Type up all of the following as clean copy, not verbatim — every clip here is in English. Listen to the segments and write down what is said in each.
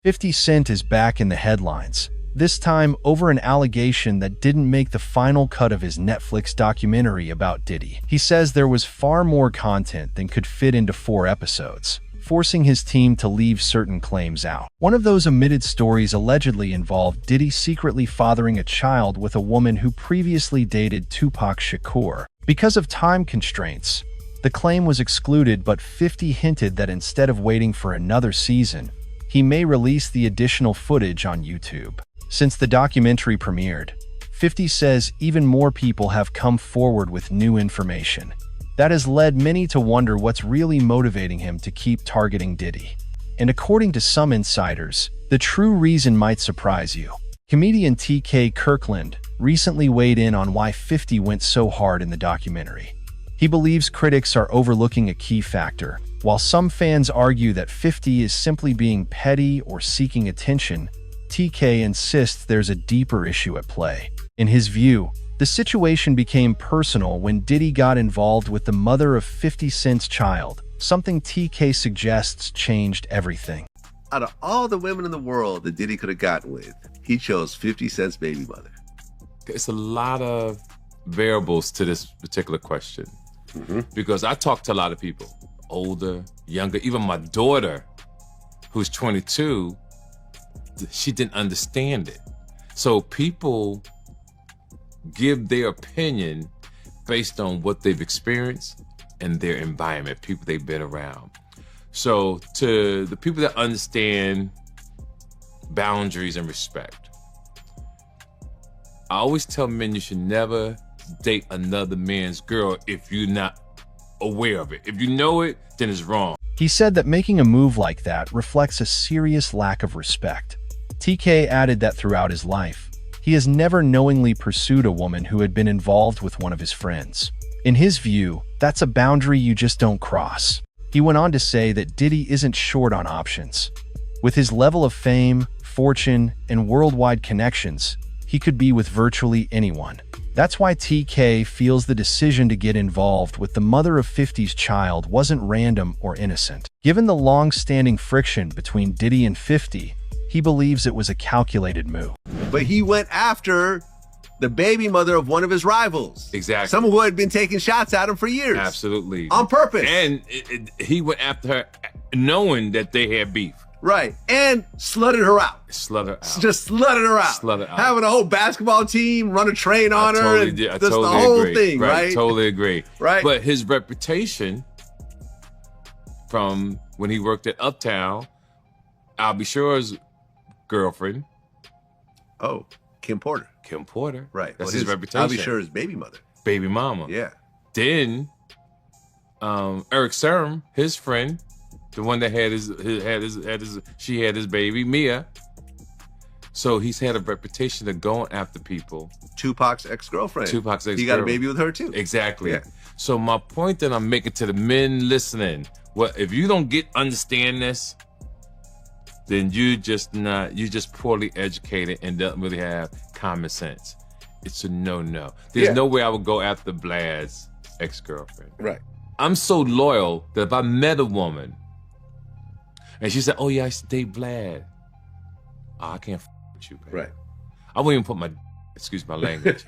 50 Cent is back in the headlines, this time over an allegation that didn't make the final cut of his Netflix documentary about Diddy. He says there was far more content than could fit into 4 episodes, forcing his team to leave certain claims out. One of those omitted stories allegedly involved Diddy secretly fathering a child with a woman who previously dated Tupac Shakur. Because of time constraints, the claim was excluded, but 50 hinted that instead of waiting for another season, he may release the additional footage on YouTube. Since the documentary premiered, 50 says even more people have come forward with new information. That has led many to wonder what's really motivating him to keep targeting Diddy. And according to some insiders, the true reason might surprise you. Comedian T.K. Kirkland recently weighed in on why 50 went so hard in the documentary. He believes critics are overlooking a key factor. While some fans argue that 50 is simply being petty or seeking attention, TK insists there's a deeper issue at play. In his view, the situation became personal when Diddy got involved with the mother of 50 Cent's child, something TK suggests changed everything. Out of all the women in the world that Diddy could have gotten with, he chose 50 Cent's baby mother. It's a lot of variables to this particular question. Because I talk to a lot of people, older, younger, even my daughter, who's 22, she didn't understand it. So people give their opinion based on what they've experienced and their environment, people they've been around. So to the people that understand boundaries and respect, I always tell men you should never date another man's girl if you're not aware of it. If you know it, then it's wrong. He said that making a move like that reflects a serious lack of respect. TK added that throughout his life, he has never knowingly pursued a woman who had been involved with one of his friends. In his view, that's a boundary you just don't cross. He went on to say that Diddy isn't short on options. With his level of fame, fortune, and worldwide connections, he could be with virtually anyone. That's why TK feels the decision to get involved with the mother of 50's child wasn't random or innocent. Given the long-standing friction between Diddy and 50, he believes it was a calculated move. But he went after the baby mother of one of his rivals. Exactly. Someone who had been taking shots at him for years. Absolutely. On purpose. And he went after her knowing that they had beef. Right. And slutted her out. Slutted out. Just slutted her out. Slutted out. Having a whole basketball team run a train on her. Totally and did. I just totally the whole agree. thing, right? Totally agree. Right. But his reputation from when he worked at Uptown, I'll be sure's girlfriend. Oh, Kim Porter. Kim Porter. Right. That's well, his reputation. I'll be sure his baby mother. Baby mama. Yeah. Then Eric Serum, his friend, the one that had she had his baby, Mia. So he's had a reputation of going after people. Tupac's ex-girlfriend. Tupac's ex-girlfriend. He got a baby with her too. Exactly. Yeah. So my point that I'm making to the men listening, well, if you don't understand this, then you just poorly educated and don't really have common sense. It's a no-no. There's no way I would go after Vlad's ex-girlfriend. Right. I'm so loyal that if I met a woman and she said, oh yeah, I used to date Vlad. Oh, I can't with you, baby. Right. I wouldn't even put my, excuse my language,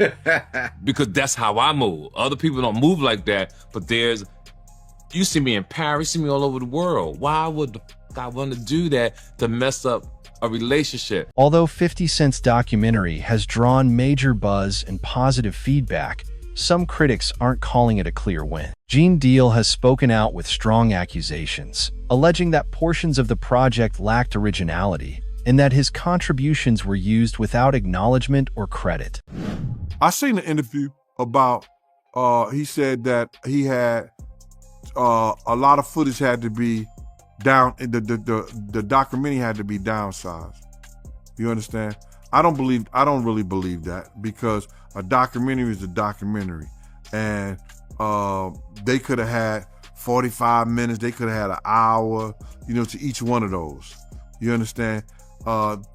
because that's how I move. Other people don't move like that, but you see me in Paris, you see me all over the world. Why would I want to do that to mess up a relationship? Although 50 Cent's documentary has drawn major buzz and positive feedback, some critics aren't calling it a clear win. Gene Deal has spoken out with strong accusations, alleging that portions of the project lacked originality and that his contributions were used without acknowledgement or credit. I seen an interview about, he said that he had a lot of footage had to be down, the documentary had to be downsized. You understand? I don't really believe that, because a documentary is a documentary, and they could have had 45 minutes, they could have had an hour, to each one of those. You understand?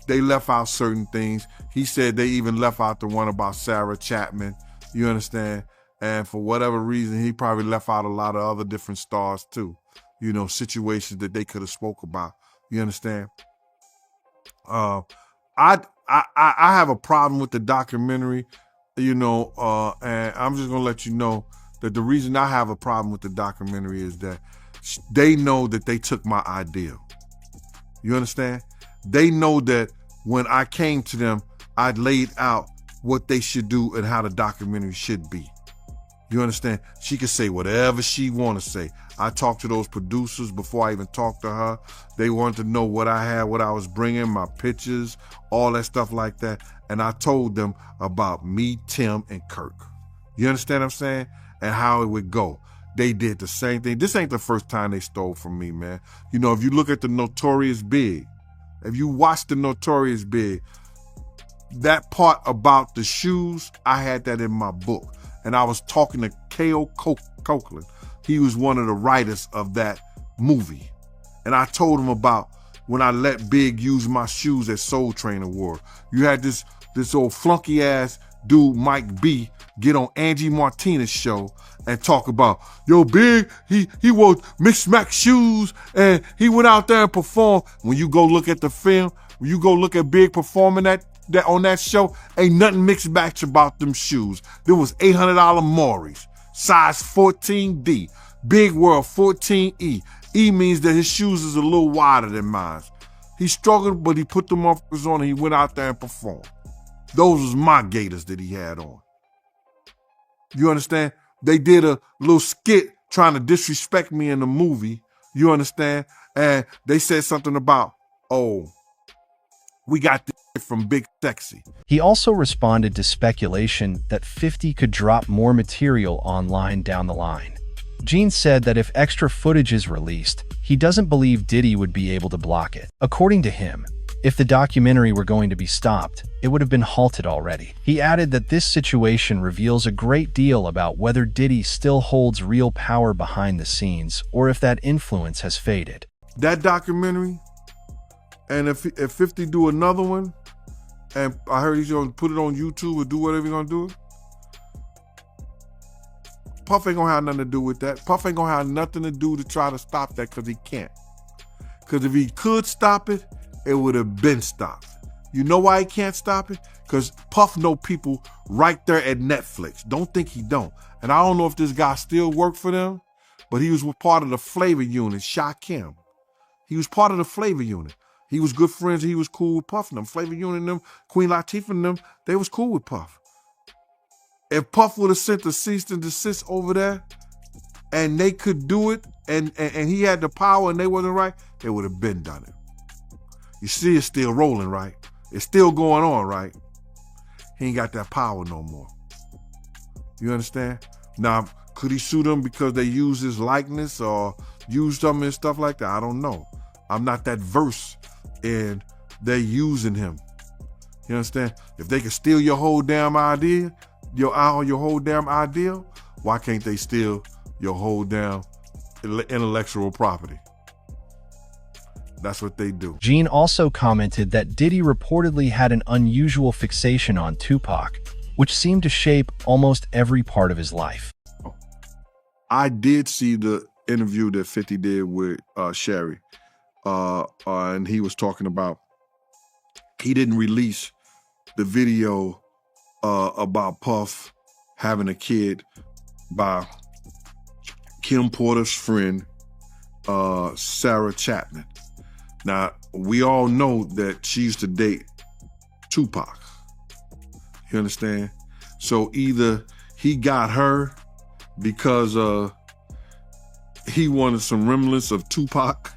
They left out certain things. He said they even left out the one about Sarah Chapman. You understand? And for whatever reason, he probably left out a lot of other different stars too. Situations that they could have spoke about. You understand? I have a problem with the documentary, you know, and I'm just gonna let you know that the reason I have a problem with the documentary is that they know that they took my idea. You understand? They know that when I came to them, I laid out what they should do and how the documentary should be. You understand? She could say whatever she want to say. I talked to those producers before I even talked to her. They wanted to know what I had, what I was bringing, my pictures, all that stuff like that. And I told them about me, Tim, and Kirk. You understand what I'm saying? And how it would go. They did the same thing. This ain't the first time they stole from me, man. You know, if you look at the Notorious Big, if you watch the Notorious Big, that part about the shoes, I had that in my book. And I was talking to K.O. Copeland. He was one of the writers of that movie. And I told him about when I let Big use my shoes at Soul Train Award. You had this old flunky ass dude, Mike B, get on Angie Martinez's show and talk about, yo, Big, he wore Mix Max shoes and he went out there and performed. When you go look at the film, when you go look at Big performing that on that show, ain't nothing mixed match about them shoes. There was $800 Maury's, size 14D. Big World 14E. E means that his shoes is a little wider than mine. He struggled, but he put them on and he went out there and performed. Those was my Gators that he had on. You understand? They did a little skit trying to disrespect me in the movie. You understand? And they said something about, oh, we got this from Big Sexy. He also responded to speculation that 50 could drop more material online down the line. Gene said that if extra footage is released, he doesn't believe Diddy would be able to block it. According to him, if the documentary were going to be stopped, it would have been halted already. He added that this situation reveals a great deal about whether Diddy still holds real power behind the scenes or if that influence has faded. That documentary, and if 50 do another one, and I heard he's gonna put it on YouTube or do whatever he's gonna do, Puff ain't gonna have nothing to do with that. Puff ain't gonna have nothing to do to try to stop that because he can't. Because if he could stop it, it would have been stopped. You know why he can't stop it? Because Puff know people right there at Netflix. Don't think he don't. And I don't know if this guy still worked for them, but he was part of the flavor unit, Shakim. He was part of the flavor unit. He was good friends. He was cool with Puff and them. Flavor unit and them, Queen Latifah and them, they was cool with Puff. If Puff would have sent a cease and desist over there and they could do it and he had the power and they wasn't right, they would have been done it. You see it's still rolling, right? It's still going on, right? He ain't got that power no more. You understand? Now, could he sue them because they used his likeness or used them and stuff like that? I don't know. I'm not that versed in they using him. You understand? If they could steal your whole damn idea, your whole damn ideal, why can't they steal your whole damn intellectual property? That's what they do. Gene also commented that Diddy reportedly had an unusual fixation on Tupac, which seemed to shape almost every part of his life. I did see the interview that 50 did with Sherry, and he was talking about he didn't release the video about Puff having a kid by Kim Porter's friend, Sarah Chapman. Now, we all know that she used to date Tupac. You understand? So either he got her because he wanted some remnants of Tupac.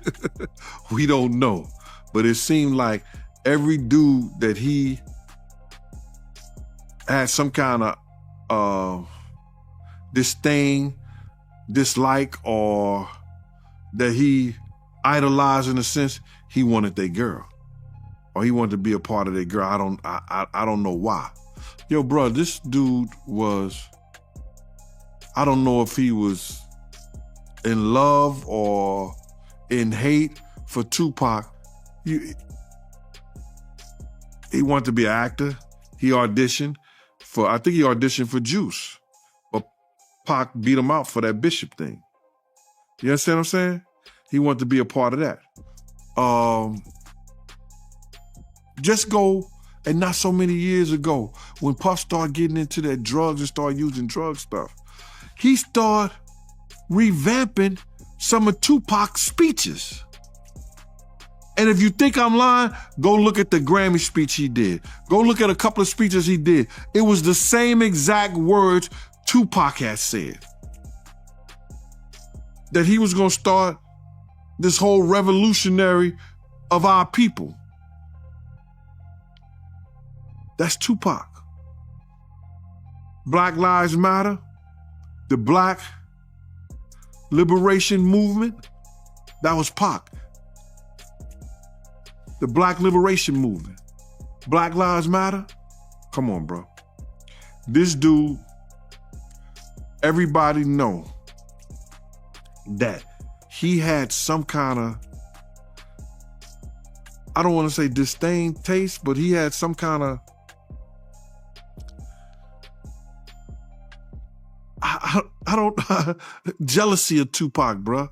We don't know. But it seemed like every dude that he had some kind of disdain, dislike, or that he idolized in a sense, he wanted their girl. Or he wanted to be a part of their girl. I don't know why. Yo, bro, this dude was, I don't know if he was in love or in hate for Tupac. He wanted to be an actor. He auditioned I think he auditioned for Juice. But Pac beat him out for that Bishop thing. You understand what I'm saying? He wanted to be a part of that. Just go, and not so many years ago, when Puff started getting into that drugs and started using drug stuff, he started revamping some of Tupac's speeches. And if you think I'm lying, go look at the Grammy speech he did. Go look at a couple of speeches he did. It was the same exact words Tupac had said. That he was gonna start this whole revolutionary of our people. That's Tupac. Black Lives Matter, the Black Liberation Movement, that was Pac. The Black Liberation Movement. Black Lives Matter? Come on, bro. This dude, everybody know that he had some kind of, I don't want to say disdain taste, but he had some kind of, I don't, jealousy of Tupac, bro.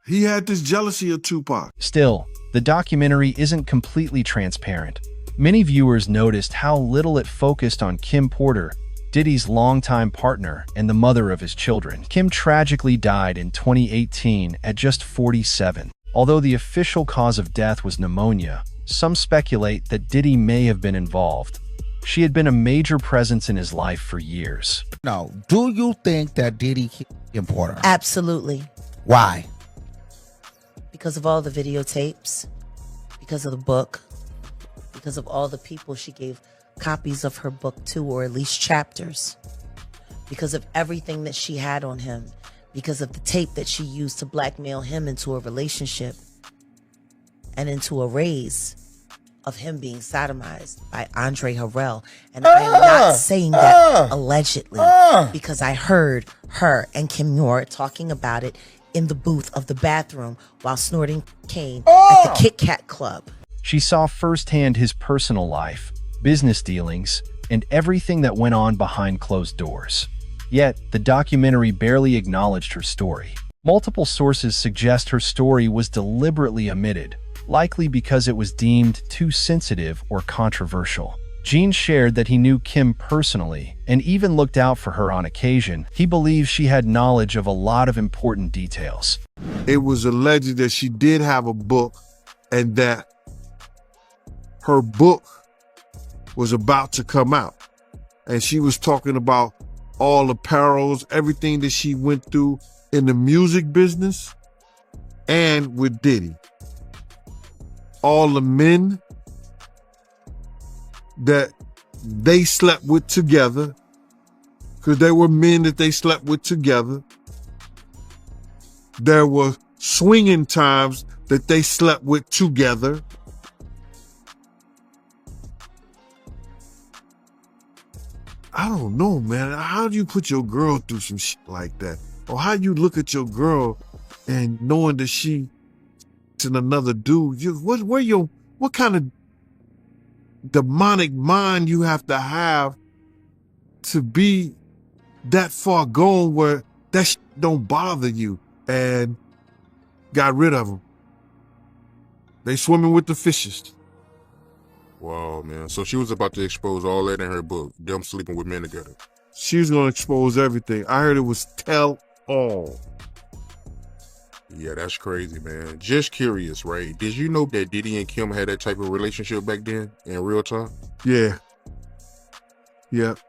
He had this jealousy of Tupac. Still, the documentary isn't completely transparent. Many viewers noticed how little it focused on Kim Porter, Diddy's longtime partner and the mother of his children. Kim tragically died in 2018 at just 47. Although the official cause of death was pneumonia, some speculate that Diddy may have been involved. She had been a major presence in his life for years. Now, do you think that Diddy killed Kim Porter? Absolutely. Why? Because of all the videotapes, because of the book, because of all the people she gave copies of her book to, or at least chapters, because of everything that she had on him, because of the tape that she used to blackmail him into a relationship and into a raise of him being sodomized by Andre Harrell. And I am not saying that allegedly, because I heard her and Kim Noor talking about it in the booth of the bathroom while snorting cane at the Kit Kat Club. She saw firsthand his personal life, business dealings, and everything that went on behind closed doors. Yet, the documentary barely acknowledged her story. Multiple sources suggest her story was deliberately omitted, likely because it was deemed too sensitive or controversial. Gene shared that he knew Kim personally and even looked out for her on occasion. He believes she had knowledge of a lot of important details. It was alleged that she did have a book and that her book was about to come out. And she was talking about all the perils, everything that she went through in the music business and with Diddy. All the men that they slept with together, because there were men that they slept with together. There were swinging times that they slept with together. I don't know, man. How do you put your girl through some shit like that? Or how you look at your girl and knowing that she's in another dude? What kind of demonic mind you have to be that far gone where that shit don't bother you? And got rid of them. They swimming with the fishes. Wow, man. So she was about to expose all that in her book, them sleeping with men together. She was going to expose everything. I heard it was tell all. Yeah, that's crazy, man. Just curious, right? Did you know that Diddy and Kim had that type of relationship back then in real time? Yeah. Yep.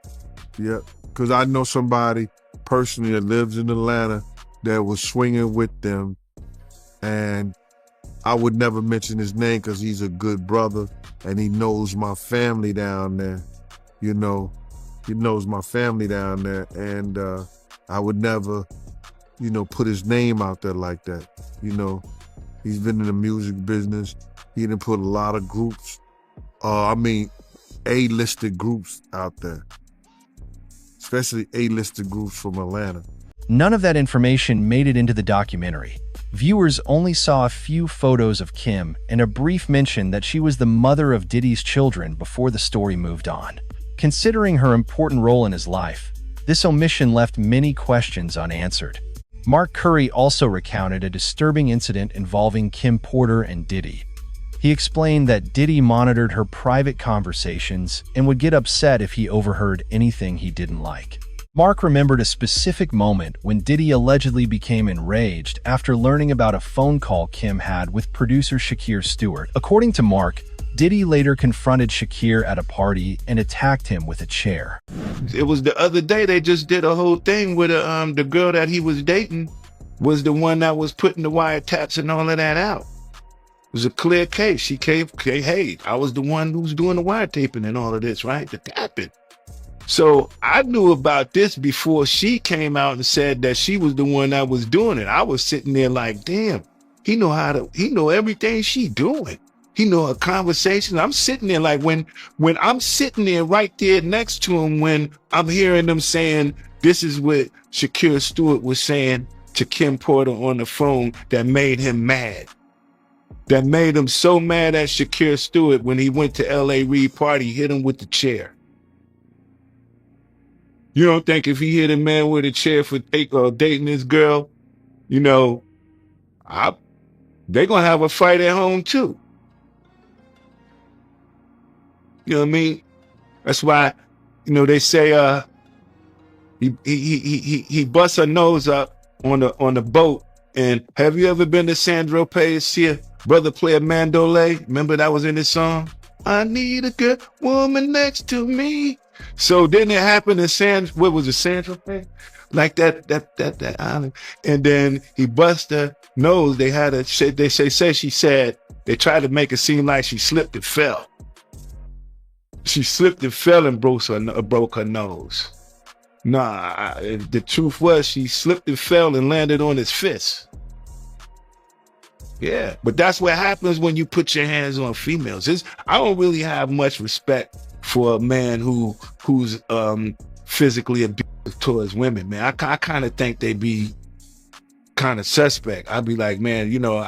Because I know somebody personally that lives in Atlanta that was swinging with them. And I would never mention his name because he's a good brother and he knows my family down there. You know, he knows my family down there. And I would never, put his name out there like that. He's been in the music business. He didn't put a lot of groups, A-listed groups out there, especially A-listed groups from Atlanta. None of that information made it into the documentary. Viewers only saw a few photos of Kim and a brief mention that she was the mother of Diddy's children before the story moved on. Considering her important role in his life, this omission left many questions unanswered. Mark Curry also recounted a disturbing incident involving Kim Porter and Diddy. He He explained that Diddy monitored her private conversations and would get upset if he overheard anything he didn't like. Mark remembered a specific moment when Diddy allegedly became enraged after learning about a phone call Kim had with producer Shakir Stewart. According to Mark, Diddy later confronted Shakir at a party and attacked him with a chair. It was the other day they just did a whole thing with the girl that he was dating was the one that was putting the wiretaps and all of that out. It was a clear case. She came, hey, I was the one who was doing the wiretaping and all of this, right? The tapping. So I knew about this before she came out and said that she was the one that was doing it. I was sitting there like, damn, he know everything she doing. He know her conversations. I'm sitting there like when I'm sitting there right there next to him, when I'm hearing them saying, this is what Shakir Stewart was saying to Kim Porter on the phone that made him mad. That made him so mad at Shakir Stewart when he went to L.A. Reid party, hit him with the chair. You don't think if he hit a man with a chair for dating this girl, you know, they gonna have a fight at home too. You know what I mean? That's why, you know, they say he busts her nose up on the boat. And have you ever been to Sandro Pay's see a brother play a mandolay? Remember that was in his song? I need a good woman next to me. So then it happened in what was it, Sandro Pay? Like that island. And then he bust her nose. They tried to make it seem like she slipped and fell. She slipped and fell and broke her nose. Nah, the truth was she slipped and fell and landed on his fist. Yeah, but that's what happens when you put your hands on females. I don't really have much respect for a man who's physically abusive towards women, man. I kind of think they be kind of suspect. I'd be like, man, you know,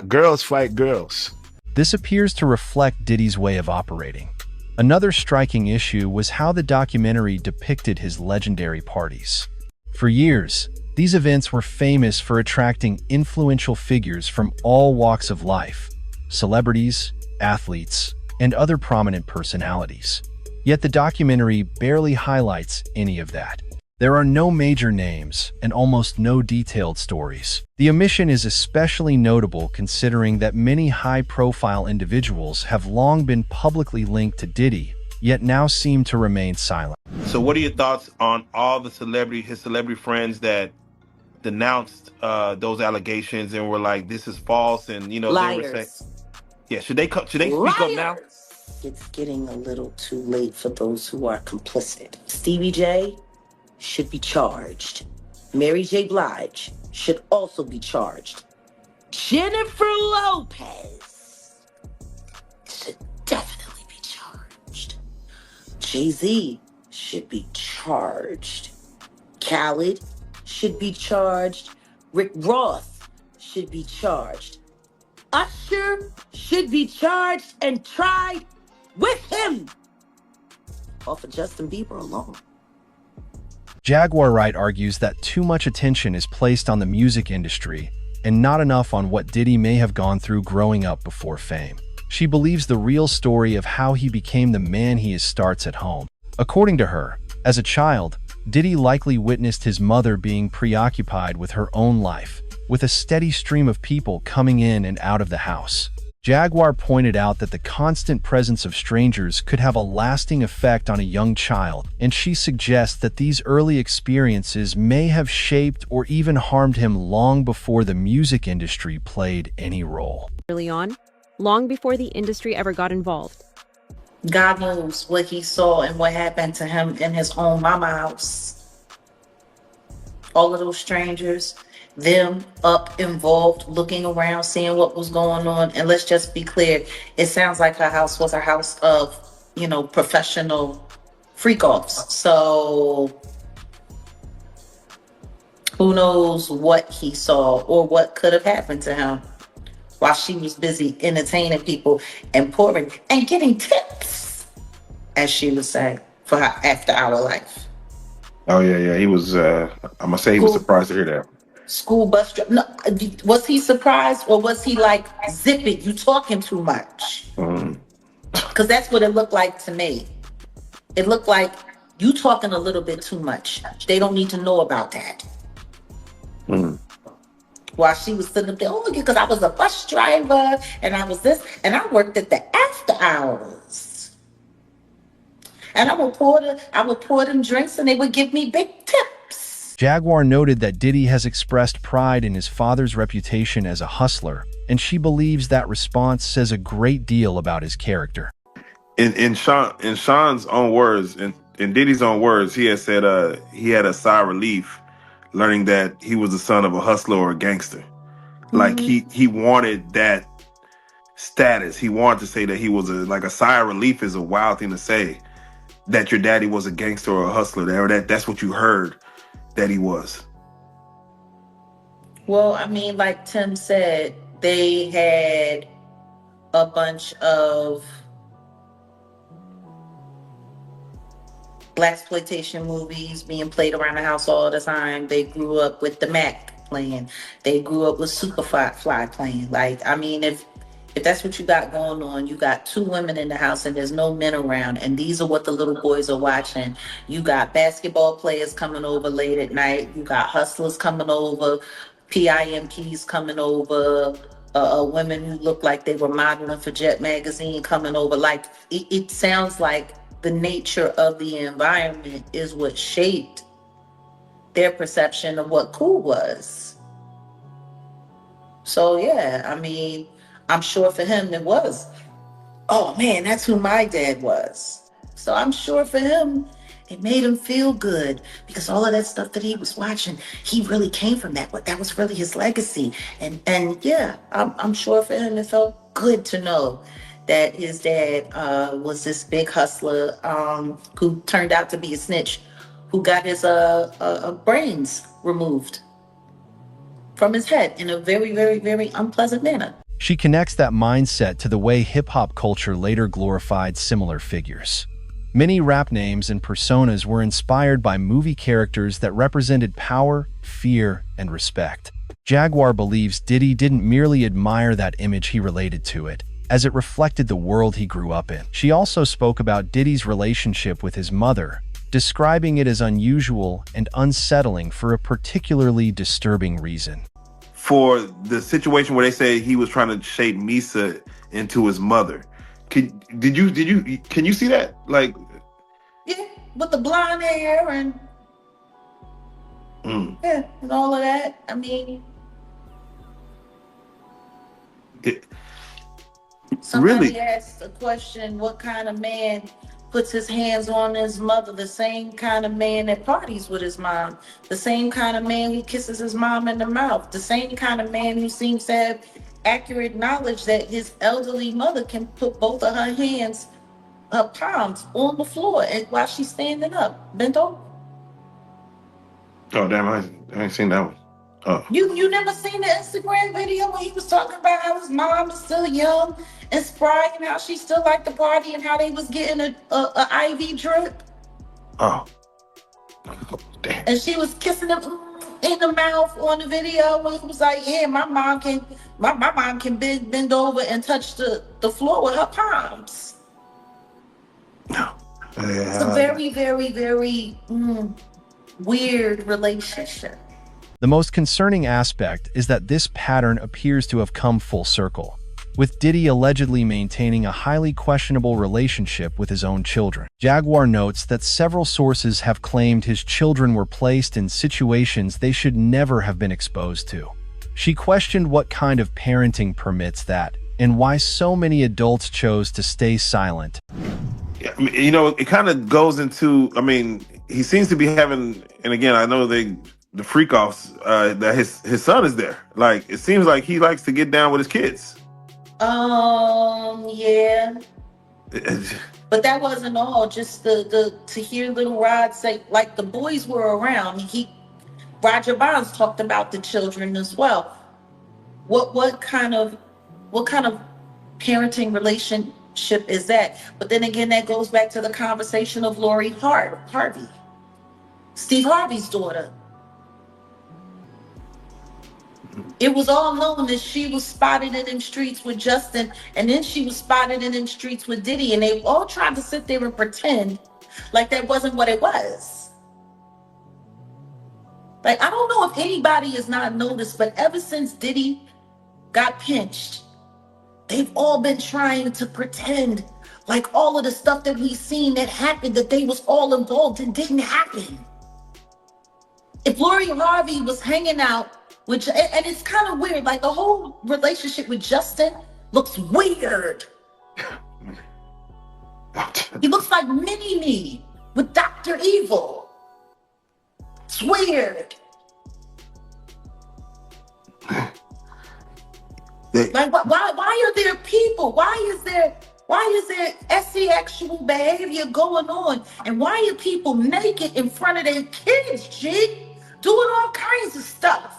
girls fight girls. This appears to reflect Diddy's way of operating. Another striking issue was how the documentary depicted his legendary parties. For years, these events were famous for attracting influential figures from all walks of life, celebrities, athletes, and other prominent personalities. Yet the documentary barely highlights any of that. There are no major names and almost no detailed stories. The omission is especially notable considering that many high-profile individuals have long been publicly linked to Diddy, yet now seem to remain silent. So what are your thoughts on all his celebrity friends that denounced those allegations and were like, this is false, and you know, Liars. they were saying, yeah, should they speak up now? It's getting a little too late for those who are complicit. Stevie J should be charged. Mary J. Blige should also be charged. Jennifer Lopez should definitely be charged. Jay-Z should be charged. Khaled should be charged. Rick Ross should be charged. Usher should be charged and tried with him. Off of Justin Bieber alone. Jaguar Wright argues that too much attention is placed on the music industry and not enough on what Diddy may have gone through growing up before fame. She believes the real story of how he became the man he is starts at home. According to her, as a child, Diddy likely witnessed his mother being preoccupied with her own life, with a steady stream of people coming in and out of the house. Jaguar pointed out that the constant presence of strangers could have a lasting effect on a young child, and she suggests that these early experiences may have shaped or even harmed him long before the music industry played any role. Early on, long before the industry ever got involved. God knows what he saw and what happened to him in his own mama house. All of those strangers, them up involved, looking around, seeing what was going on. And let's just be clear, it sounds like her house was a house of, you know, professional freak-offs. So who knows what he saw or what could have happened to him while she was busy entertaining people and pouring and getting tips, as she would say, for her after-hour life. Oh yeah. He was. I'm gonna say he was surprised to hear that. School bus driver. No, was he surprised or was he like, zip it, you talking too much? Because that's what it looked like to me. It looked like you talking a little bit too much. They don't need to know about that. While she was sitting up there, oh, because I was a bus driver and I was this, and I worked at the after hours. And I would pour them drinks and they would give me big tips. Jaguar noted that Diddy has expressed pride in his father's reputation as a hustler, and she believes that response says a great deal about his character. In Sean's own words, in Diddy's own words, he had said he had a sigh of relief learning that he was the son of a hustler or a gangster. Like he wanted that status. He wanted to say that he was a sigh of relief is a wild thing to say, that your daddy was a gangster or a hustler, or that's what you heard that he was. Well, I mean, like Tim said, they had a bunch of blaxploitation movies being played around the house all the time. They grew up with the Mac playing. They grew up with Superfly playing. Like, I mean, if that's what you got going on, you got two women in the house and there's no men around, and these are what the little boys are watching. You got basketball players coming over late at night. You got hustlers coming over, PIMPs coming over, women who look like they were modeling for Jet Magazine coming over. Like, it sounds like the nature of the environment is what shaped their perception of what cool was. So yeah, I mean, I'm sure for him it was, oh man, that's who my dad was. So I'm sure for him, it made him feel good because all of that stuff that he was watching, he really came from that. But that was really his legacy. And yeah, I'm sure for him, it felt good to know that his dad was this big hustler who turned out to be a snitch, who got his brains removed from his head in a very, very, very unpleasant manner. She connects that mindset to the way hip-hop culture later glorified similar figures. Many rap names and personas were inspired by movie characters that represented power, fear, and respect. Jaguar believes Diddy didn't merely admire that image, he related to it, as it reflected the world he grew up in. She also spoke about Diddy's relationship with his mother, describing it as unusual and unsettling for a particularly disturbing reason. For the situation where they say he was trying to shape Misa into his mother, can you see that? Like, yeah, with the blonde hair and yeah, and all of that. I mean, somebody really asked a question: what kind of man puts his hands on his mother? The same kind of man that parties with his mom, the same kind of man who kisses his mom in the mouth, the same kind of man who seems to have accurate knowledge that his elderly mother can put both of her hands, her palms, on the floor and while she's standing up, bent over. Oh damn, I ain't seen that one. Oh. You never seen the Instagram video where he was talking about how his mom is still young and spry and how she still liked to party and how they was getting a IV drip? Oh. Damn. And she was kissing him in the mouth on the video when he was like, yeah, my mom can bend over and touch the floor with her palms. No. It's a very, very, very weird relationship. The most concerning aspect is that this pattern appears to have come full circle, with Diddy allegedly maintaining a highly questionable relationship with his own children. Jaguar notes that several sources have claimed his children were placed in situations they should never have been exposed to. She questioned what kind of parenting permits that, and why so many adults chose to stay silent. Yeah, I mean, you know, it kind of goes into, I mean, he seems to be having, and again, I know the freak offs that his son is there. Like, it seems like he likes to get down with his kids. Yeah. But that wasn't all. Just the to hear Little Rod say, like, the boys were around. Roger Bonds talked about the children as well. What kind of parenting relationship is that? But then again, that goes back to the conversation of Lori Harvey, Steve Harvey's daughter. It was all known that she was spotted in them streets with Justin, and then she was spotted in them streets with Diddy, and they all tried to sit there and pretend like that wasn't what it was. Like, I don't know if anybody has not noticed, but ever since Diddy got pinched, they've all been trying to pretend like all of the stuff that we've seen that happened, that they was all involved in, didn't happen. If Lori Harvey was hanging out with, and it's kind of weird, like the whole relationship with Justin looks weird. He looks like Mini-Me with Dr. Evil. It's weird. Like, why are there people? Why is there sexual behavior going on? And why are people naked in front of their kids, G? Doing all kinds of stuff.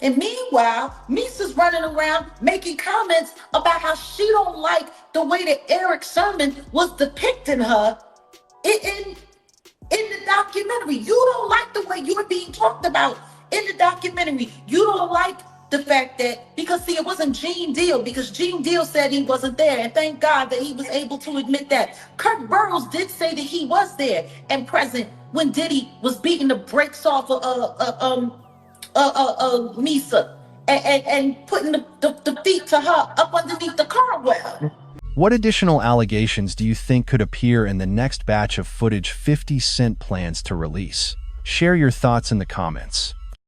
And meanwhile, Misa's running around making comments about how she don't like the way that Eric Sermon was depicting her in the documentary. You don't like the way you're being talked about in the documentary. You don't like the fact that, because see, it wasn't Gene Deal, because Gene Deal said he wasn't there, and thank God that he was able to admit that. Kirk Burrows did say that he was there and present when Diddy was beating the brakes off of Misa and putting the feet to her up underneath the car well. What additional allegations do you think could appear in the next batch of footage 50 Cent plans to release? Share your thoughts in the comments.